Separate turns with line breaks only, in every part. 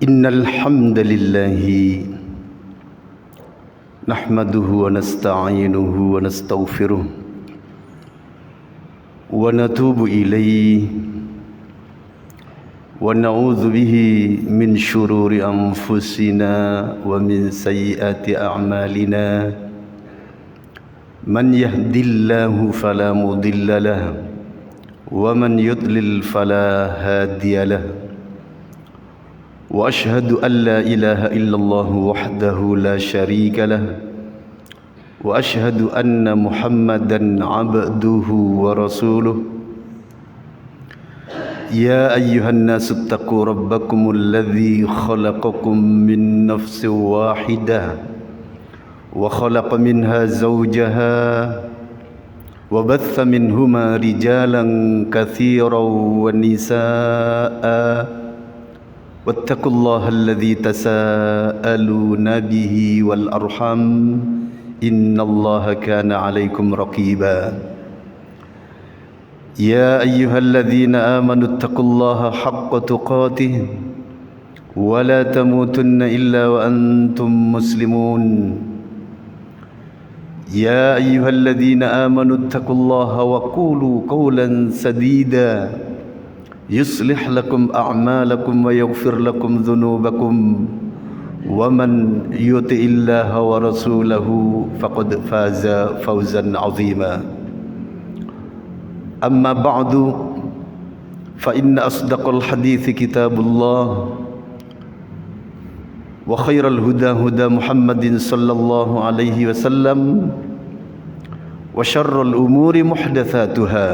إن الحمد لله نحمده ونستعينه ونستغفره ونتوب إليه ونعوذ به من شرور أنفسنا ومن سيئات أعمالنا من يهد الله فلا مضل له ومن يضلل فلا هادي له وأشهد أن لا إله إلا الله وحده لا شريك له وأشهد أن محمدا عبده ورسوله يا أيها الناس اتقوا ربكم الذي خلقكم من نفس واحدة وخلق منها زوجها وبث منهما رجالا كثيرا ونساء واتقوا الله الذي تساءلون به والأرحام إن الله كان عليكم رقيبا يا أيها الذين آمنوا اتقوا الله حق تقاته ولا تموتن إلا وأنتم مسلمون يا أيها الذين آمنوا اتقوا الله وقولوا قولا سديدا يصلح لكم أعمالكم ويغفر لكم ذنوبكم ومن يطع الله ورسوله فقد فاز فوزا عظيما أما بعد فإن أصدق الحديث كتاب الله وخير الهدى هدى محمد صلى الله عليه وسلم وشر الأمور محدثاتها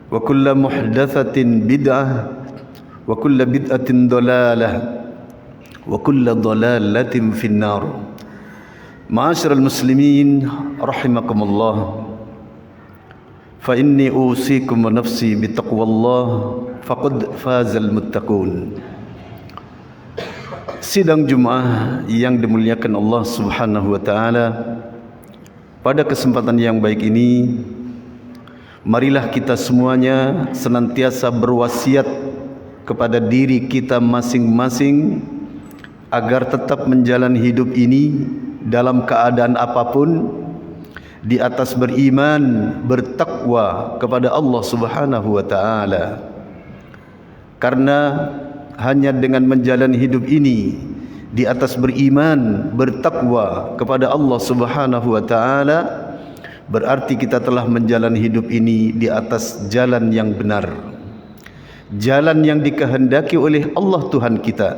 وكل محدثة بدعة وكل بدعة ضلالة وكل ضلالة في النار. معاشر المسلمين رحمكم الله، فإني أوصيكم ونفسي بتقوى الله فقد فاز المتقون. Sidang Jumat yang dimuliakan Allah Subhanahu wa taala, pada kesempatan yang baik ini marilah kita semuanya senantiasa berwasiat kepada diri kita masing-masing agar tetap menjalani hidup ini dalam keadaan apapun di atas beriman, bertakwa kepada Allah Subhanahu wa taala. Karena hanya dengan menjalani hidup ini di atas beriman, bertakwa kepada Allah Subhanahu wa taala, berarti kita telah menjalani hidup ini di atas jalan yang benar, jalan yang dikehendaki oleh Allah Tuhan kita.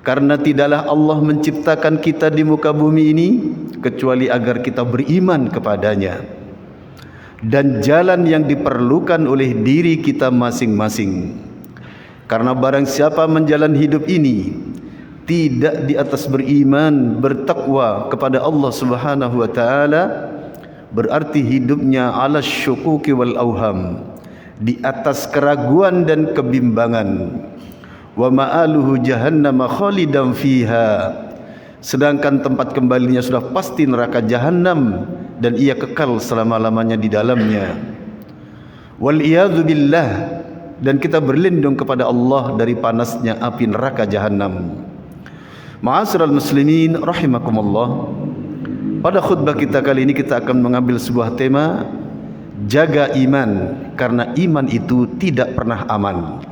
Karena tidaklah Allah menciptakan kita di muka bumi ini kecuali agar kita beriman kepadanya, dan jalan yang diperlukan oleh diri kita masing-masing. Karena barang siapa menjalani hidup ini tidak di atas beriman, bertakwa kepada Allah Subhanahu wa taala, berarti hidupnya ala syukuki wal auham, di atas keraguan dan kebimbangan. Wa ma'aluhu jahannam khalidan fiha, sedangkan tempat kembalinya sudah pasti neraka jahanam dan ia kekal selama-lamanya di dalamnya. Wal iyadzu billah, dan kita berlindung kepada Allah dari panasnya api neraka jahanam. Ma'asyiral muslimin rahimakumullah, pada khutbah kita kali ini kita akan mengambil sebuah tema, jaga iman, karena iman itu tidak pernah aman.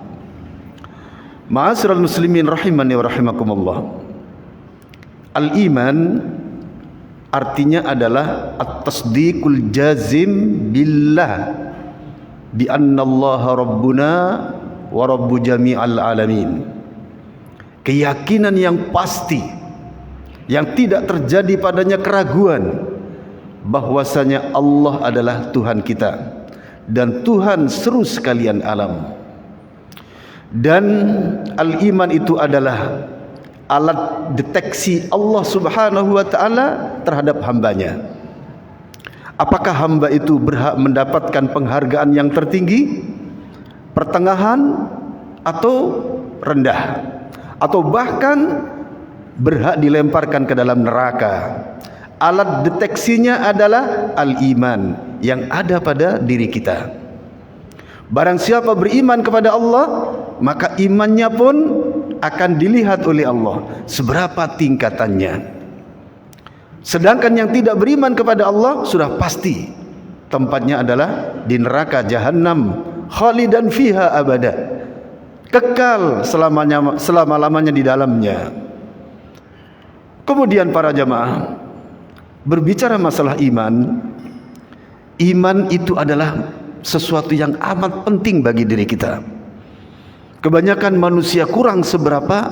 Ma'asyiral muslimin rahimani wa rahimakumullah, al-iman artinya adalah at-tasdiqul jazim billah bi anna Allah rabbuna wa rabbu jami'al alamin. Keyakinan yang pasti, yang tidak terjadi padanya keraguan, bahwasanya Allah adalah Tuhan kita dan Tuhan seluruh sekalian alam. Dan al-iman itu adalah alat deteksi Allah Subhanahu wa taala terhadap hambanya. Apakah hamba itu berhak mendapatkan penghargaan yang tertinggi, pertengahan, atau rendah, atau bahkan berhak dilemparkan ke dalam neraka? Alat deteksinya adalah al-iman yang ada pada diri kita. Barang siapa beriman kepada Allah, maka imannya pun akan dilihat oleh Allah seberapa tingkatannya. Sedangkan yang tidak beriman kepada Allah sudah pasti tempatnya adalah di neraka jahanam, khalidan fiha abada, kekal selama-lamanya di dalamnya. Kemudian para jamaah, berbicara masalah iman, iman itu adalah sesuatu yang amat penting bagi diri kita. Kebanyakan manusia kurang seberapa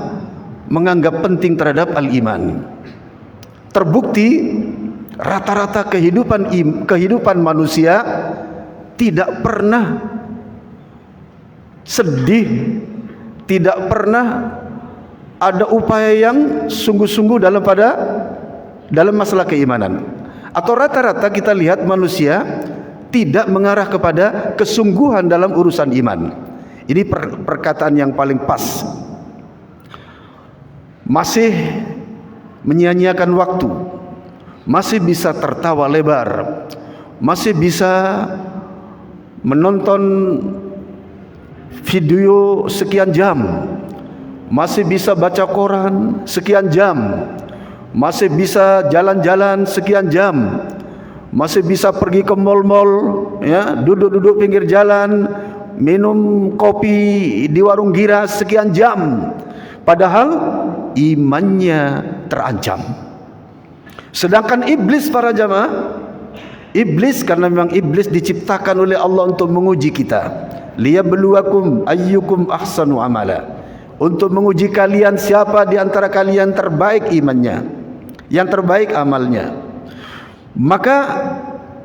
menganggap penting terhadap al-iman. Terbukti rata-rata kehidupan manusia tidak pernah sedih, tidak pernah ada upaya yang sungguh-sungguh dalam masalah keimanan. Atau rata-rata kita lihat manusia tidak mengarah kepada kesungguhan dalam urusan iman. Ini perkataan yang paling pas. Masih menyia-nyiakan waktu, masih bisa tertawa lebar, masih bisa menonton video sekian jam, masih bisa baca koran sekian jam, masih bisa jalan-jalan sekian jam, masih bisa pergi ke mal-mal, ya, duduk-duduk pinggir jalan, minum kopi di warung giras sekian jam, padahal imannya terancam. Sedangkan iblis, para jamaah, iblis, karena memang iblis diciptakan oleh Allah untuk menguji kita, liyabluwakum ayyukum ahsanu amala, untuk menguji kalian siapa di antara kalian terbaik imannya, yang terbaik amalnya. Maka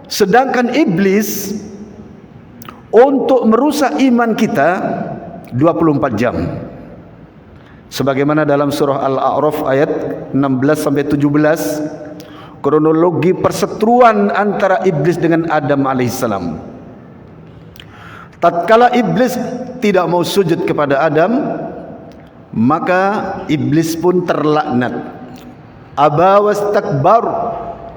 sedangkan iblis untuk merusak iman kita 24 jam. Sebagaimana dalam surah Al-A'raf ayat 16 sampai 17, kronologi perseteruan antara iblis dengan Adam alaihissalam. Tatkala iblis tidak mau sujud kepada Adam, maka iblis pun terlaknat. Aba wastakbar,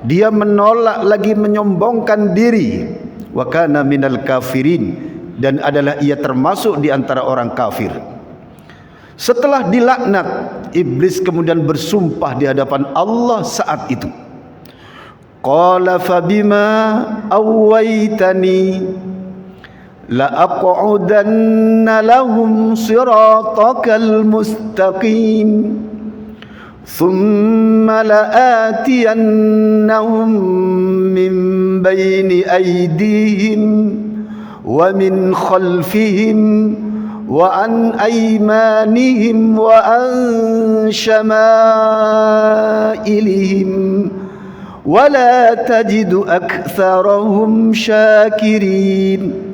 dia menolak lagi, menyombongkan diri. Wa kana minal kafirin, dan adalah ia termasuk di antara orang kafir. Setelah dilaknat, iblis kemudian bersumpah di hadapan Allah saat itu. Qala fabima awaitani la aq'udanna lahum siratakal mustaqim thumma la'atiyannahum min baini aydihim wa min khalfihim wa an aymanihim wa an syama'ilihim wa la tajidu aktsarahum syakirin.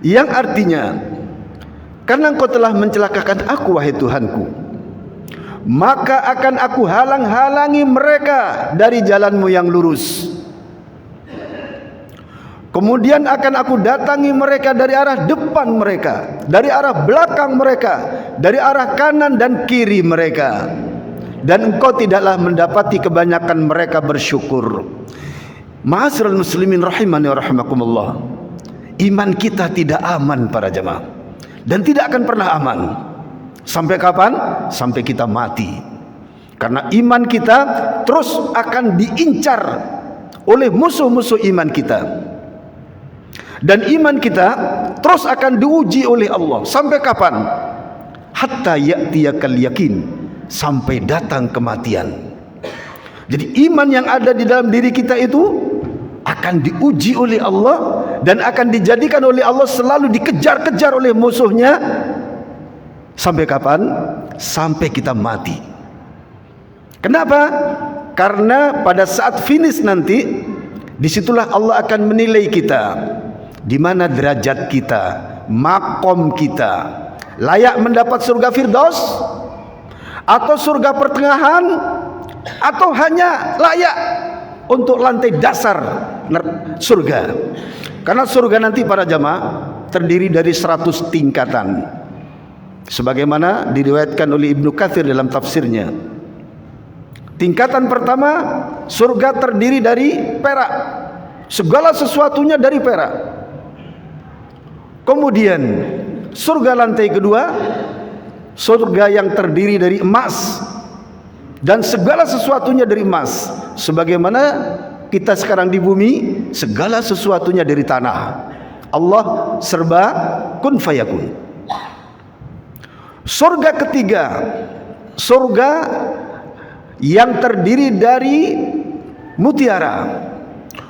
Yang artinya, karena engkau telah mencelakakan aku wahai Tuhanku, maka akan aku halang-halangi mereka dari jalanmu yang lurus. Kemudian akan aku datangi mereka dari arah depan mereka, dari arah belakang mereka, dari arah kanan dan kiri mereka. Dan engkau tidaklah mendapati kebanyakan mereka bersyukur. Ma'asyiral muslimin rahimani wa rahimakumullah. Iman kita tidak aman para jemaah, dan tidak akan pernah aman. Sampai kapan? Sampai kita mati. Karena iman kita terus akan diincar oleh musuh-musuh iman kita. Dan iman kita terus akan diuji oleh Allah. Sampai kapan? Hatta ya'tiyakal yakin, sampai datang kematian. Jadi iman yang ada di dalam diri kita itu akan diuji oleh Allah, dan akan dijadikan oleh Allah selalu dikejar-kejar oleh musuhnya. Sampai kapan? Sampai kita mati. Kenapa? Karena pada saat finish nanti, disitulah Allah akan menilai kita, di mana derajat kita, makom kita, layak mendapat surga Firdaus, atau surga pertengahan, atau hanya layak untuk lantai dasar surga. Karena surga nanti para jamaah terdiri dari 100 tingkatan, sebagaimana diriwayatkan oleh Ibnu Katsir dalam tafsirnya. Tingkatan pertama, surga terdiri dari perak, segala sesuatunya dari perak. Kemudian surga lantai kedua surga yang terdiri dari emas dan segala sesuatunya dari emas, sebagaimana kita sekarang di bumi segala sesuatunya dari tanah. Allah serba kun fayakun. Surga ketiga, surga yang terdiri dari mutiara,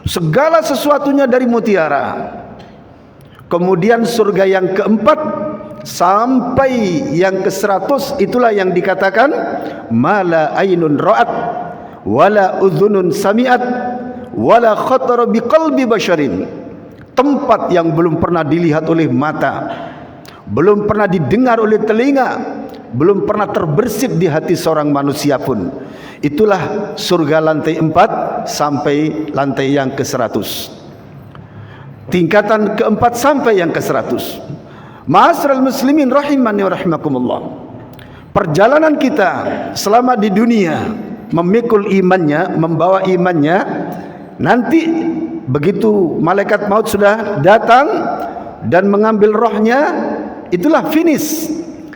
segala sesuatunya dari mutiara. Kemudian surga yang keempat sampai yang ke-100, itulah yang dikatakan mala ainun ra'at wala udhunun sami'at wala khatara biqalbi basharin. Tempat yang belum pernah dilihat oleh mata, belum pernah didengar oleh telinga, belum pernah terbersit di hati seorang manusia pun. Itulah surga lantai 4 sampai lantai yang ke-100. Tingkatan keempat sampai yang ke-100. Ma'asyiral muslimin rahimani wa rahimakumullah. Perjalanan kita selama di dunia memikul imannya, membawa imannya, nanti begitu malaikat maut sudah datang dan mengambil rohnya, itulah finish.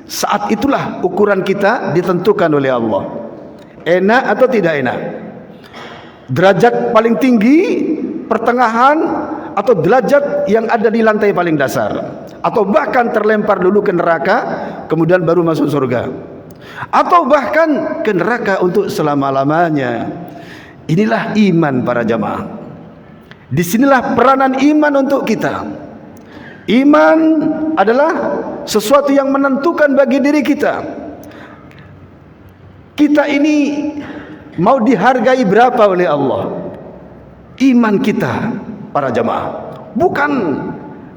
Saat itulah ukuran kita ditentukan oleh Allah. Enak atau tidak enak? Derajat paling tinggi, pertengahan, atau derajat yang ada di lantai paling dasar, atau bahkan terlempar dulu ke neraka kemudian baru masuk surga, atau bahkan ke neraka untuk selama-lamanya. Inilah iman para jamaah. Disinilah peranan iman untuk kita. Iman adalah sesuatu yang menentukan bagi diri kita. Kita ini mau dihargai berapa oleh Allah? Iman kita para jamaah, bukan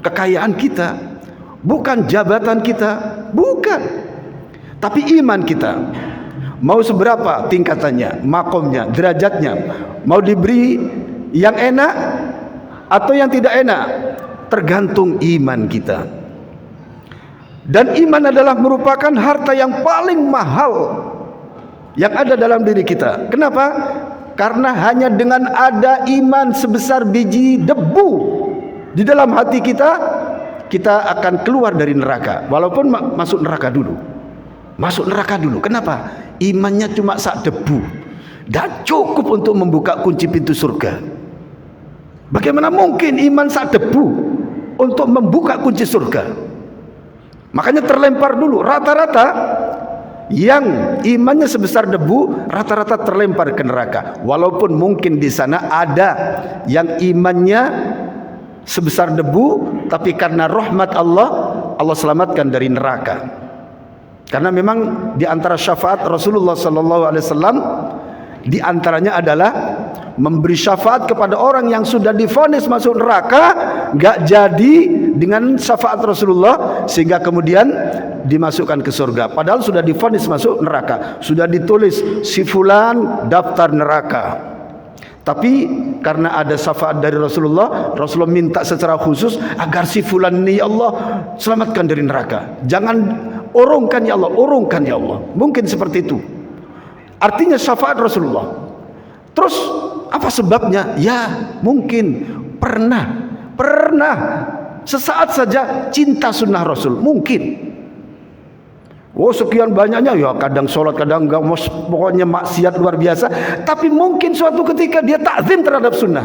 kekayaan kita, bukan jabatan kita, bukan, tapi iman kita. Mau seberapa tingkatannya, makomnya, derajatnya, mau diberi yang enak atau yang tidak enak, tergantung iman kita. Dan iman adalah merupakan harta yang paling mahal yang ada dalam diri kita. Kenapa? Karena hanya dengan ada iman sebesar biji debu di dalam hati kita, kita akan keluar dari neraka. Walaupun masuk neraka dulu. Masuk neraka dulu. Kenapa? Imannya cuma sak debu, dan cukup untuk membuka kunci pintu surga. Bagaimana mungkin iman sak debu untuk membuka kunci surga? Makanya terlempar dulu. Rata-rata yang imannya sebesar debu rata-rata terlempar ke neraka. Walaupun mungkin di sana ada yang imannya sebesar debu, tapi karena rahmat Allah, Allah selamatkan dari neraka. Karena memang di antara syafaat Rasulullah SAW, di antaranya adalah memberi syafaat kepada orang yang sudah divonis masuk neraka, gak jadi dengan syafaat Rasulullah, sehingga kemudian dimasukkan ke surga. Padahal sudah divonis masuk neraka, sudah ditulis si fulan daftar neraka. Tapi karena ada syafaat dari Rasulullah, Rasulullah minta secara khusus agar si fulan ini, ya Allah, selamatkan dari neraka. Jangan urungkan ya Allah, urungkan ya Allah. Mungkin seperti itu artinya syafaat Rasulullah. Terus apa sebabnya? Ya mungkin pernah sesaat saja cinta sunnah Rasul, mungkin. Oh sekian banyaknya, ya kadang sholat kadang enggak, pokoknya maksiat luar biasa. Tapi mungkin suatu ketika dia takzim terhadap sunnah,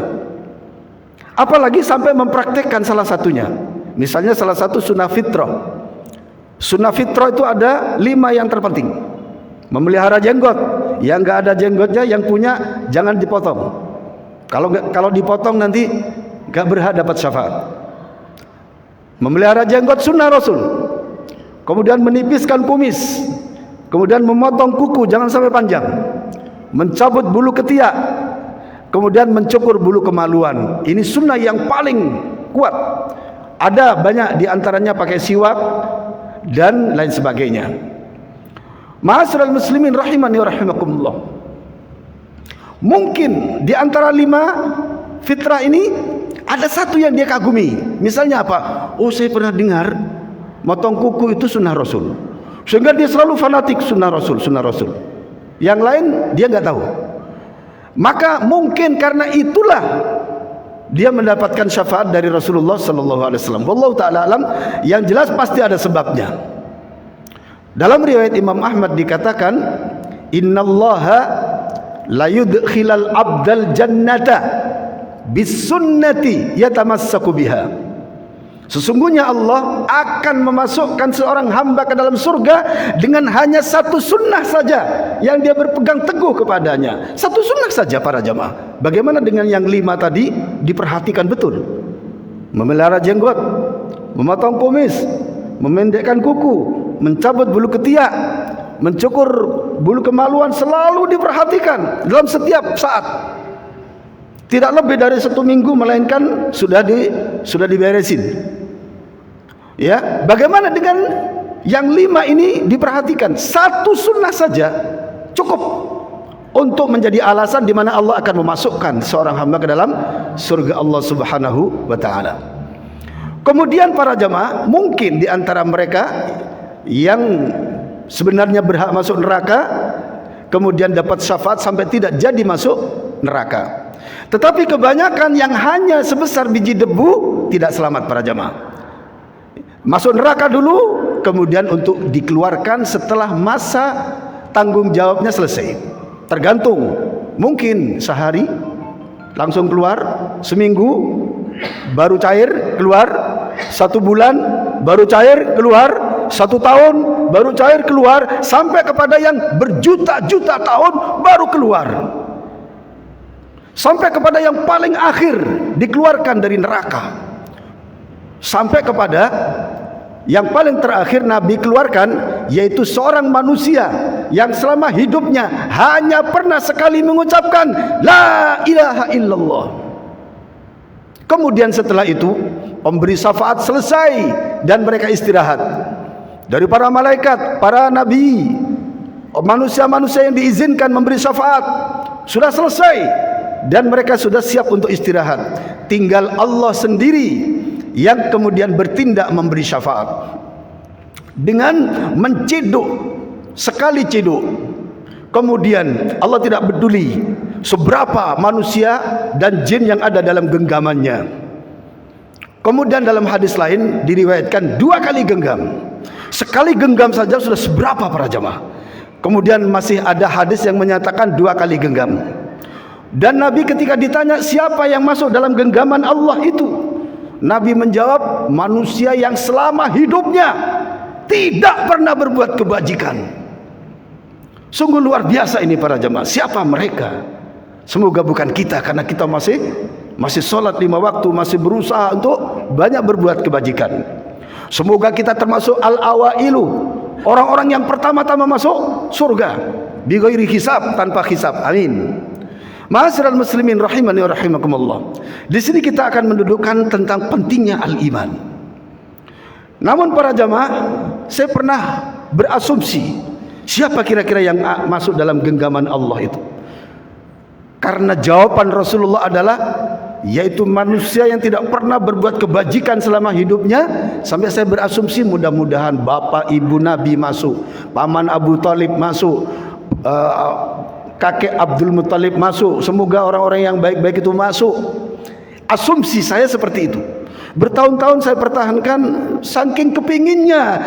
apalagi sampai mempraktekkan salah satunya. Misalnya salah satu sunnah fitrah. Sunnah fitrah itu ada 5 yang terpenting. Memelihara jenggot, yang enggak ada jenggotnya, yang punya jangan dipotong. Kalau dipotong nanti enggak berhak dapat syafaat. Memelihara jenggot sunnah Rasul. Kemudian menipiskan kumis, kemudian memotong kuku jangan sampai panjang, mencabut bulu ketiak, kemudian mencukur bulu kemaluan. Ini sunnah yang paling kuat. Ada banyak diantaranya pakai siwak dan lain sebagainya. Ma'asyiral muslimin rahimani wa rahimakumullah. Mungkin di antara 5 fitrah ini ada satu yang dia kagumi. Misalnya apa? Oh saya pernah dengar motong kuku itu sunnah Rasul, sehingga dia selalu fanatik sunnah Rasul, sunnah Rasul. Yang lain dia nggak tahu. Maka mungkin karena itulah dia mendapatkan syafaat dari Rasulullah Sallallahu Alaihi Wasallam. Wallahu taala alam. Yang jelas pasti ada sebabnya. Dalam riwayat Imam Ahmad dikatakan, innallaha la yudkhilal abdal jannata bis sunnati yatamassaku biha. Sesungguhnya Allah akan memasukkan seorang hamba ke dalam surga dengan hanya satu sunnah saja yang dia berpegang teguh kepadanya. Satu sunnah saja para jamaah. Bagaimana dengan yang 5 tadi? Diperhatikan betul. Memelihara jenggot, memotong kumis, memendekkan kuku, mencabut bulu ketiak, mencukur bulu kemaluan, selalu diperhatikan dalam setiap saat. Tidak lebih dari 1 minggu, melainkan sudah diberesin. Ya, bagaimana dengan yang 5 ini diperhatikan? Satu sunnah saja cukup untuk menjadi alasan di mana Allah akan memasukkan seorang hamba ke dalam surga Allah Subhanahu wa taala. Kemudian para jamaah, mungkin di antara mereka yang sebenarnya berhak masuk neraka kemudian dapat syafaat sampai tidak jadi masuk neraka. Tetapi kebanyakan yang hanya sebesar biji debu tidak selamat para jamaah. Masuk neraka dulu, kemudian untuk dikeluarkan setelah masa tanggung jawabnya selesai. Tergantung, mungkin sehari langsung keluar, seminggu baru cair keluar, 1 bulan baru cair keluar, 1 tahun baru cair keluar, sampai kepada yang berjuta-juta tahun baru keluar, sampai kepada yang paling akhir dikeluarkan dari neraka, sampai kepada yang paling terakhir Nabi keluarkan, yaitu seorang manusia yang selama hidupnya hanya pernah sekali mengucapkan la ilaha illallah. Kemudian setelah itu pemberi syafaat selesai dan mereka istirahat. Dari para malaikat, para nabi, manusia-manusia yang diizinkan memberi syafaat sudah selesai dan mereka sudah siap untuk istirahat. Tinggal Allah sendiri yang kemudian bertindak memberi syafaat dengan menciduk, sekali ciduk. Kemudian Allah tidak peduli seberapa manusia dan jin yang ada dalam genggamannya. Kemudian dalam hadis lain diriwayatkan 2 kali genggam. Sekali genggam saja sudah seberapa para jamaah. Kemudian masih ada hadis yang menyatakan 2 kali genggam. Dan Nabi ketika ditanya siapa yang masuk dalam genggaman Allah itu, Nabi menjawab, manusia yang selama hidupnya tidak pernah berbuat kebajikan. Sungguh luar biasa ini para jemaah. Siapa mereka? Semoga bukan kita, karena kita masih sholat 5 waktu, masih berusaha untuk banyak berbuat kebajikan. Semoga kita termasuk al-awailu, orang-orang yang pertama-tama masuk surga bi ghairi hisab, tanpa hisab. Amin. Ma'asyiral muslimin rahimani wa rahimakumullah. Di sini kita akan mendudukkan tentang pentingnya al-iman. Namun para jamaah, saya pernah berasumsi siapa kira-kira yang masuk dalam genggaman Allah itu. Karena jawaban Rasulullah adalah yaitu manusia yang tidak pernah berbuat kebajikan selama hidupnya, sampai saya berasumsi mudah-mudahan bapak ibu Nabi masuk, paman Abu Thalib masuk, kakek Abdul Muttalib masuk, semoga orang-orang yang baik-baik itu masuk. Asumsi saya seperti itu. Bertahun-tahun saya pertahankan, saking kepinginnya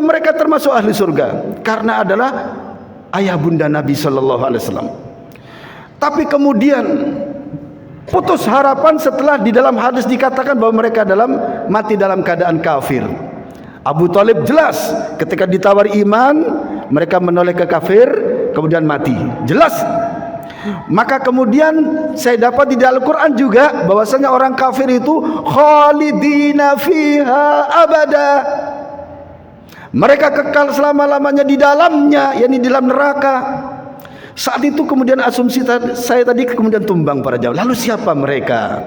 mereka termasuk ahli surga, karena adalah ayah bunda Nabi sallallahu alaihi wasallam. Tapi kemudian putus harapan setelah di dalam hadis dikatakan bahwa mereka mati dalam keadaan kafir. Abu Thalib jelas ketika ditawari iman, mereka menoleh ke kafir, kemudian mati. Jelas. Maka kemudian saya dapat di dalam Al-Quran juga bahwasanya orang kafir itu khalidina fiha abada. Mereka kekal selama-lamanya di dalamnya, yakni di dalam neraka. Saat itu kemudian asumsi saya tadi kemudian tumbang para jamaah. Lalu siapa mereka?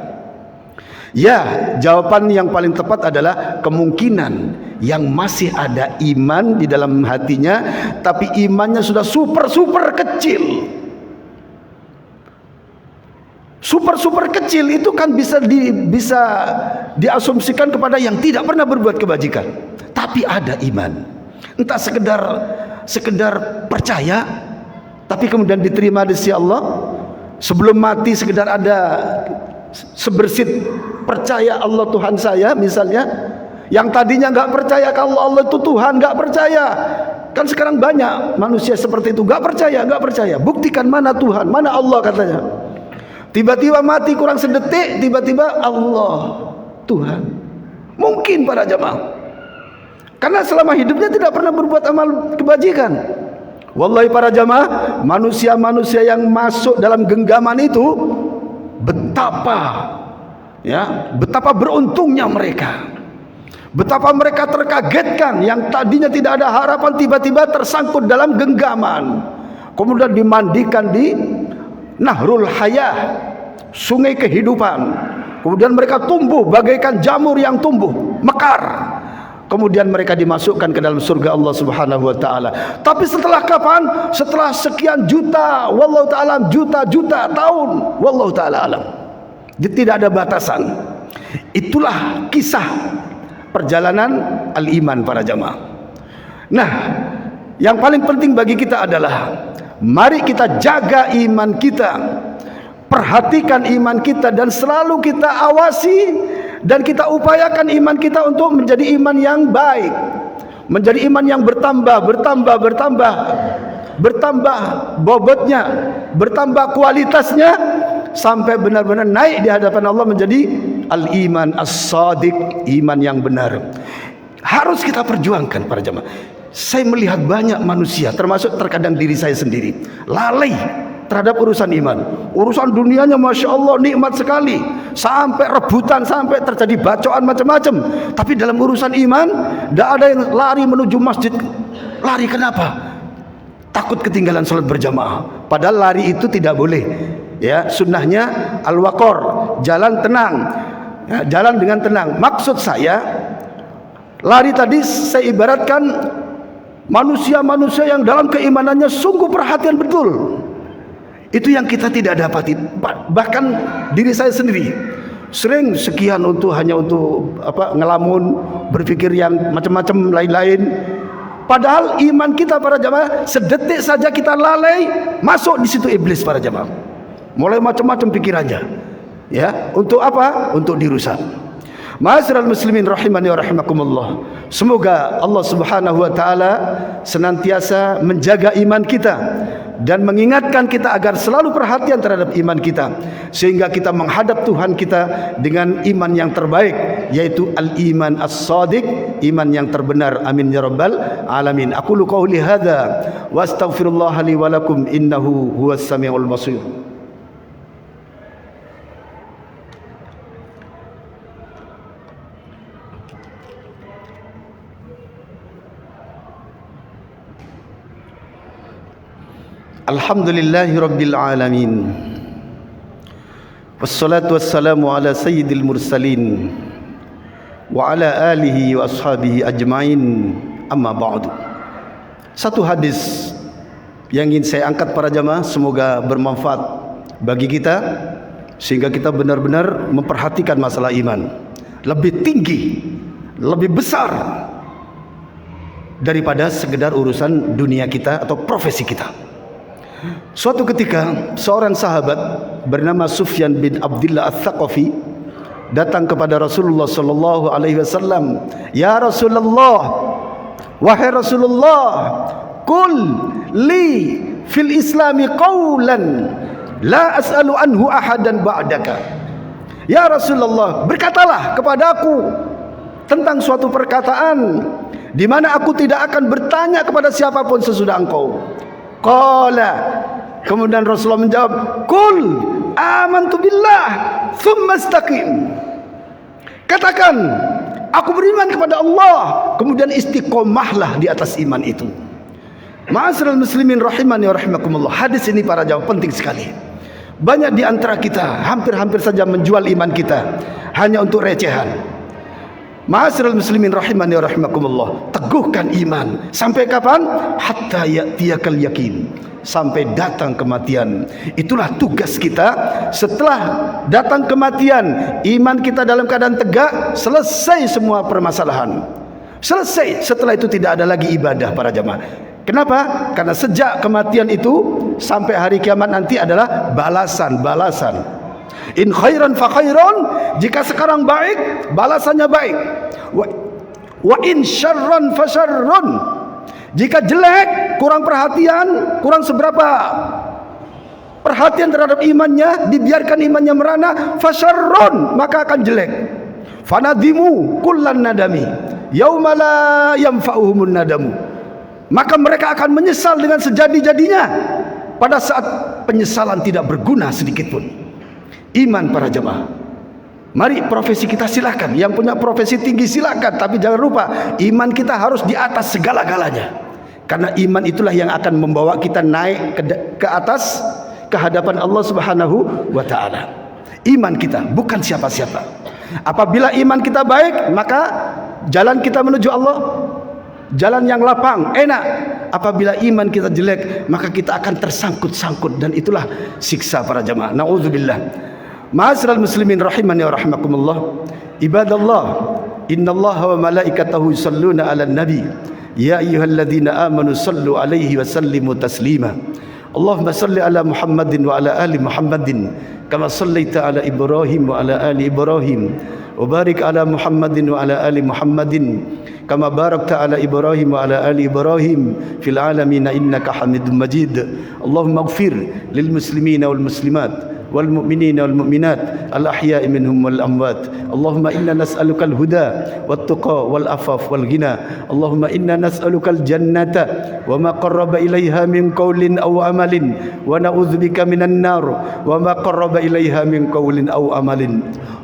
Ya, jawaban yang paling tepat adalah kemungkinan yang masih ada iman di dalam hatinya, tapi imannya sudah super kecil. Super kecil itu kan bisa diasumsikan kepada yang tidak pernah berbuat kebajikan, tapi ada iman. Entah sekedar percaya, tapi kemudian diterima di sisi Allah. Sebelum mati sekedar ada sebersit percaya Allah Tuhan saya misalnya, Yang tadinya nggak percaya kalau Allah itu Tuhan, nggak percaya. Kan sekarang banyak manusia seperti itu, nggak percaya. Buktikan mana Tuhan, mana Allah katanya. Tiba-tiba mati kurang sedetik, tiba-tiba Allah Tuhan. Mungkin para jamaah. Karena selama hidupnya tidak pernah berbuat amal kebajikan. Wallahi para jamaah, manusia-manusia yang masuk dalam genggaman itu betapa beruntungnya mereka. Betapa mereka terkagetkan, yang tadinya tidak ada harapan tiba-tiba tersangkut dalam genggaman. Kemudian dimandikan di Nahrul Hayah, sungai kehidupan. Kemudian mereka tumbuh bagaikan jamur yang tumbuh mekar. Kemudian mereka dimasukkan ke dalam surga Allah Subhanahu wa taala. Tapi setelah kapan? Setelah sekian juta, wallahu taala juta-juta tahun, wallahu taala alam. Tidak ada batasan. Itulah kisah perjalanan al-iman para jamaah. Nah, yang paling penting bagi kita adalah mari kita jaga iman kita, perhatikan iman kita, dan selalu kita awasi dan kita upayakan iman kita untuk menjadi iman yang baik, menjadi iman yang bertambah bobotnya, bertambah kualitasnya, sampai benar-benar naik di hadapan Allah menjadi al-iman as-sadiq, iman yang benar. Harus kita perjuangkan para jamaah. Saya melihat banyak manusia, termasuk terkadang diri saya sendiri, lalai terhadap urusan iman. Urusan dunianya Masya Allah nikmat sekali, sampai rebutan, sampai terjadi bacaan macam-macam. Tapi dalam urusan iman, tidak ada yang lari menuju masjid. Lari kenapa? Takut ketinggalan sholat berjamaah. Padahal lari itu tidak boleh. Ya, sunnahnya al-waqar, jalan tenang, ya, jalan dengan tenang. Maksud saya, lari tadi saya ibaratkan manusia-manusia yang dalam keimanannya sungguh perhatian betul. Itu yang kita tidak dapati. Bahkan diri saya sendiri sering sekian hanya untuk ngelamun, berpikir yang macam-macam lain-lain. Padahal iman kita para jamaah, sedetik saja kita lalai, masuk di situ iblis para jamaah. Mulai macam-macam pikirannya, ya, untuk apa? Untuk dirusak. Ma'asyiral muslimin rahimani wa rahimakumullah. Semoga Allah Subhanahu wa taala senantiasa menjaga iman kita dan mengingatkan kita agar selalu perhatian terhadap iman kita, sehingga kita menghadap Tuhan kita dengan iman yang terbaik, yaitu al-iman as-sadiq, iman yang terbenar. Amin ya rabbal alamin. Aqulu qouli hadza wa astaghfirullah li wa lakum innahu huwas samiul basir. Alhamdulillahi rabbil alamin, wassalatu wassalamu ala sayyidil mursalin wa ala alihi wa ashabihi ajmain, amma ba'du. Satu hadis yang ingin saya angkat para jamaah, semoga bermanfaat bagi kita, sehingga kita benar-benar memperhatikan masalah iman lebih tinggi, lebih besar daripada sekedar urusan dunia kita atau profesi kita. Suatu ketika seorang sahabat bernama Sufyan bin Abdullah Ats-Tsaqafi datang kepada Rasulullah sallallahu alaihi wasallam. Ya Rasulullah, wahai Rasulullah, qul li fil islami qawlan la as'alu anhu ahadan ba'daka. Ya Rasulullah, berkatalah kepadaku tentang suatu perkataan di mana aku tidak akan bertanya kepada siapapun sesudah engkau. Qala, kemudian Rasulullah menjawab, qul amantu billah thumma istaqim. Katakan, aku beriman kepada Allah, kemudian istiqomahlah di atas iman itu. Ma'asyiral muslimin rahimani wa rahimakumullah. Hadis ini para jamaah penting sekali. Banyak di antara kita hampir-hampir saja menjual iman kita hanya untuk recehan. Ma'asyiral muslimin rahimani wa rahimakumullah. Teguhkan iman sampai kapan? Hatta ya'tiyakal yakin, sampai datang kematian. Itulah tugas kita. Setelah datang kematian, iman kita dalam keadaan tegak, selesai semua permasalahan. Selesai. Setelah itu tidak ada lagi ibadah para jamaah. Kenapa? Karena sejak kematian itu sampai hari kiamat nanti adalah balasan-balasan. In khairan fa khairan, jika sekarang baik, balasannya baik. Wa in syarran fasyarrun. Jika jelek, kurang perhatian, kurang seberapa perhatian terhadap imannya, dibiarkan imannya merana, fasyarrun, maka akan jelek. Fanadimu kullan nadami yauma la yanfa'uhumun nadamu. Maka mereka akan menyesal dengan sejadi-jadinya pada saat penyesalan tidak berguna sedikit pun. Iman para jemaah. Mari profesi kita silakan, yang punya profesi tinggi silakan, tapi jangan lupa iman kita harus di atas segala-galanya. Karena iman itulah yang akan membawa kita naik ke atas ke hadapan Allah Subhanahu wa taala. Iman kita bukan siapa-siapa. Apabila iman kita baik, maka jalan kita menuju Allah jalan yang lapang, enak. Apabila iman kita jelek, maka kita akan tersangkut-sangkut, dan itulah siksa para jemaah. Nauzubillah. Ma'asyiral muslimin rahimani wa rahimakumullah. Ibadallah, innallaha wa malaikatahu yusholluna 'alan nabi. Ya ayyuhalladzina amanu shallu 'alaihi wa sallimu taslima. Allahumma shalli 'ala Muhammadin wa 'ala ali Muhammadin kama shallaita 'ala Ibrahim wa 'ala ali Ibrahim. Wa barik 'ala Muhammadin wa 'ala ali Muhammadin kama barakta 'ala Ibrahim wa 'ala ali Ibrahim fil 'alamin innaka Hamidum Majid. Allahumma ighfir lil muslimina wal muslimat والمؤمنين والمؤمنات الأحياء منهم والأموات. اللهم إنا نسألك الهدى والتقى والعفاف والغنى. اللهم إنا نسألك الجنة وما قرب إليها من قول أو عمل ونعوذ بك من النار وما قرب إليها من قول أو عمل.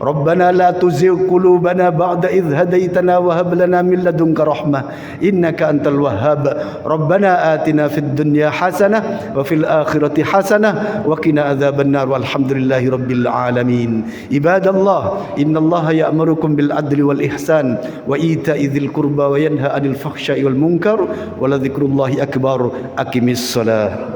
ربنا لا تزغ قلوبنا بعد إذ هديتنا وهب لنا من لدنك رحمة إنك أنت الوهاب. ربنا آتنا في الدنيا حسنة وفي الآخرة حسنة وقنا عذاب النار. والحمد لله رب العالمين. عباد الله، إن الله يأمركم بالعدل والإحسان وإيتاء ذي القربى وينهى عن الفحشاء والمنكر ولذكر الله أكبر. أقم الصلاة.